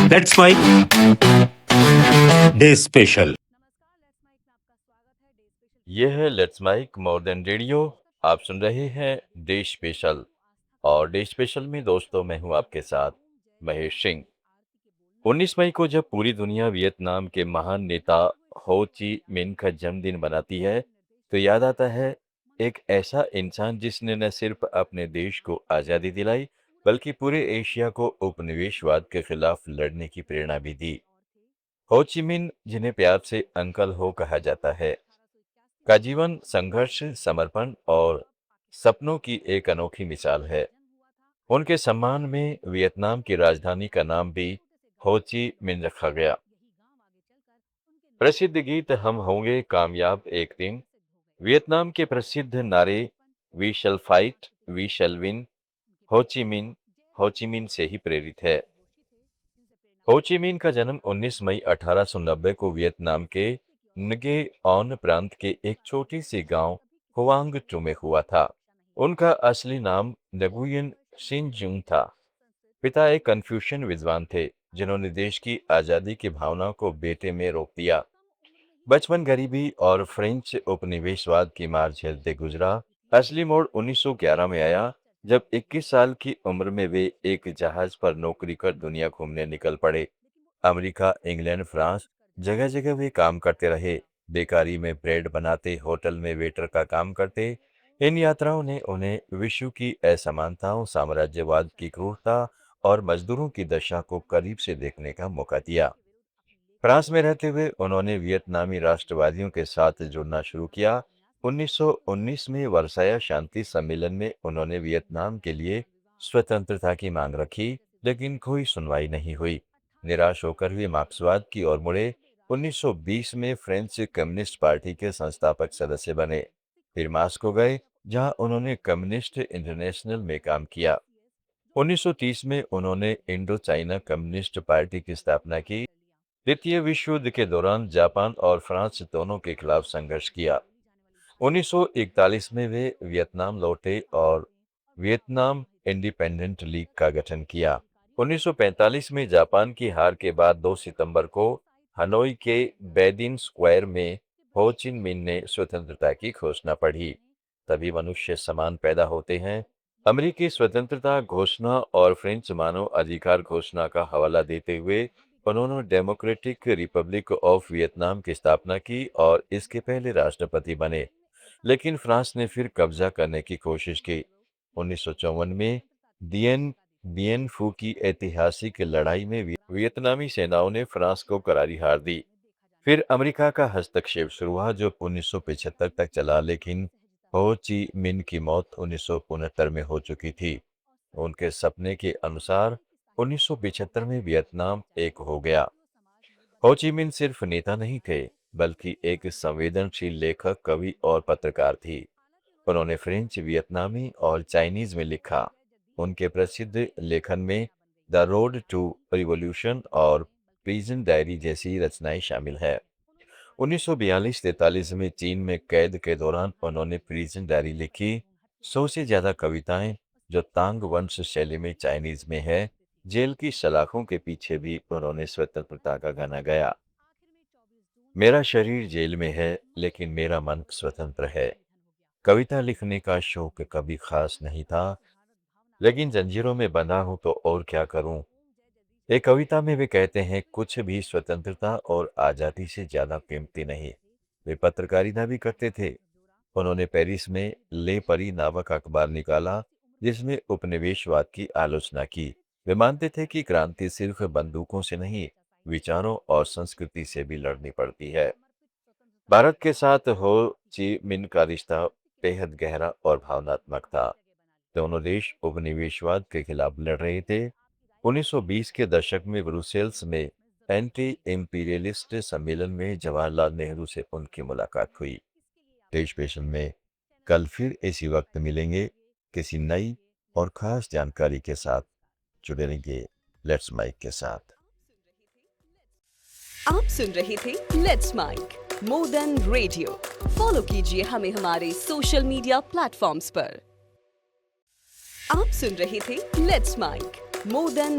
Let's mic day special. ये है let's mike more than radio. आप सुन रहे हैं डे स्पेशल। और डे स्पेशल में दोस्तों मैं हूं आपके साथ महेश सिंह। 19 मई को जब पूरी दुनिया वियतनाम के महान नेता हो ची मिन का जन्मदिन मनाती है तो याद आता है एक ऐसा इंसान जिसने न सिर्फ अपने देश को आज़ादी दिलाई बल्कि पूरे एशिया को उपनिवेशवाद के खिलाफ लड़ने की प्रेरणा भी दी। हो ची मिन जिन्हें प्यार से अंकल हो कहा जाता है का जीवन संघर्ष, समर्पण और सपनों की एक अनोखी मिसाल है। उनके सम्मान में वियतनाम की राजधानी का नाम भी हो ची मिन रखा गया। प्रसिद्ध गीत हम होंगे कामयाब एक दिन, वियतनाम के प्रसिद्ध नारे we shall fight, we shall win, Ho Chi मिन, हो ची मिन से ही प्रेरित है। हो ची मिन का जन्म 19 मई 1890 को वियतनाम के नगे ऑन प्रांत के एक छोटी सी गांव हुआंग टू में हुआ था। उनका असली नाम नगुयन शिनजुंग था। पिता एक कन्फ्यूशियन विद्वान थे जिन्होंने देश की आजादी की भावना को बेटे में रोक दिया। बचपन गरीबी और फ्रेंच उपनिवेशवाद की मार झेलते गुजरा। असली मोड़ 1911 में आया जब 21 साल की उम्र में वे एक जहाज पर नौकरी कर दुनिया घूमने निकल पड़े। अमेरिका, इंग्लैंड, फ्रांस, जगह जगह वे काम करते रहे। बेकारी में ब्रेड बनाते, होटल में वेटर का काम करते। इन यात्राओं ने उन्हें विश्व की असमानताओं, साम्राज्यवाद की क्रूरता और मजदूरों की दशा को करीब से देखने का मौका दिया। फ्रांस में रहते हुए उन्होंने वियतनामी राष्ट्रवादियों के साथ जुड़ना शुरू किया। 1919 में वर्साया शांति सम्मेलन में उन्होंने वियतनाम के लिए स्वतंत्रता की मांग रखी, लेकिन कोई सुनवाई नहीं हुई। निराश होकर वे मार्क्सवाद की ओर मुड़े। 1920 में फ्रेंच कम्युनिस्ट पार्टी के संस्थापक सदस्य बने। फिर मास्को गए, जहां उन्होंने कम्युनिस्ट इंटरनेशनल में काम किया। 1930 में उन्होंने इंडो चाइना कम्युनिस्ट पार्टी की स्थापना की। द्वितीय विश्व युद्ध के दौरान जापान और फ्रांस दोनों के खिलाफ संघर्ष किया। 1941 में वे वियतनाम लौटे और वियतनाम इंडिपेंडेंट लीग का गठन किया। 1945 में जापान की हार के बाद 2 सितंबर को हनोई के बेदिन स्क्वायर में हो चिन मिन ने स्वतंत्रता की घोषणा पढ़ी। तभी मनुष्य समान पैदा होते हैं। अमेरिकी स्वतंत्रता घोषणा और फ्रेंच मानव अधिकार घोषणा का हवाला देते हुए उन्होंने डेमोक्रेटिक रिपब्लिक ऑफ वियतनाम की स्थापना की और इसके पहले राष्ट्रपति बने। लेकिन फ्रांस ने फिर कब्जा करने की कोशिश की। 1954 में दिएन बियन फू की ऐतिहासिक लड़ाई में वियतनामी सेनाओं ने फ्रांस को करारी हार दी। फिर अमेरिका का हस्तक्षेप शुरू हुआ जो 1975 तक चला, लेकिन हो ची मिन की मौत 1969 में हो चुकी थी। उनके सपने के अनुसार 1975 में वियतनाम एक हो गया। हो ची मिन सिर्फ नेता नहीं थे, बल्कि एक संवेदनशील लेखक, कवि और पत्रकार थी। उन्होंने फ्रेंच, वियतनामी और चाइनीज में लिखा। उनके प्रसिद्ध लेखन में द रोड टू रिवॉल्यूशन और प्रिजन डायरी जैसी रचनाएं शामिल है। 1942-43 में चीन में कैद के दौरान उन्होंने प्रिजन डायरी लिखी। 100 से ज्यादा कविताएं जो तांग वंश शैली में चाइनीज में है। जेल की सलाखों के पीछे भी उन्होंने स्वतंत्रता का गाना गाया। मेरा शरीर जेल में है लेकिन मेरा मन स्वतंत्र है। कविता लिखने का शौक कभी खास नहीं था, लेकिन जंजीरों में बंधा हूं तो और क्या करूं। एक कविता में वे कहते हैं, कुछ भी स्वतंत्रता और आजादी से ज्यादा कीमती नहीं। वे पत्रकारिता भी करते थे। उन्होंने पेरिस में ले परी नामक अखबार निकाला जिसमें उपनिवेशवाद की आलोचना की। वे मानते थे कि क्रांति सिर्फ बंदूकों से नहीं, विचारों और संस्कृति से भी लड़नी पड़ती है। भारत के साथ हो ची मिन का रिश्ता बेहद गहरा और भावनात्मक था। दोनों देश उपनिवेशवाद के खिलाफ लड़ रहे थे। 1920 के दशक में ब्रुसेल्स में एंटी इम्पीरियलिस्ट सम्मेलन में जवाहरलाल नेहरू से उनकी मुलाकात हुई। देश पेशन में कल फिर इसी वक्त मिलेंगे किसी नई और खास जानकारी के साथ। जुड़े रहिए लेट्स माइक के साथ। आप सुन रहे थे let's mike more than radio. Follow कीजिए हमें हमारे सोशल मीडिया प्लेटफॉर्म्स पर। आप सुन रहे थे लेट्स माइक मोर देन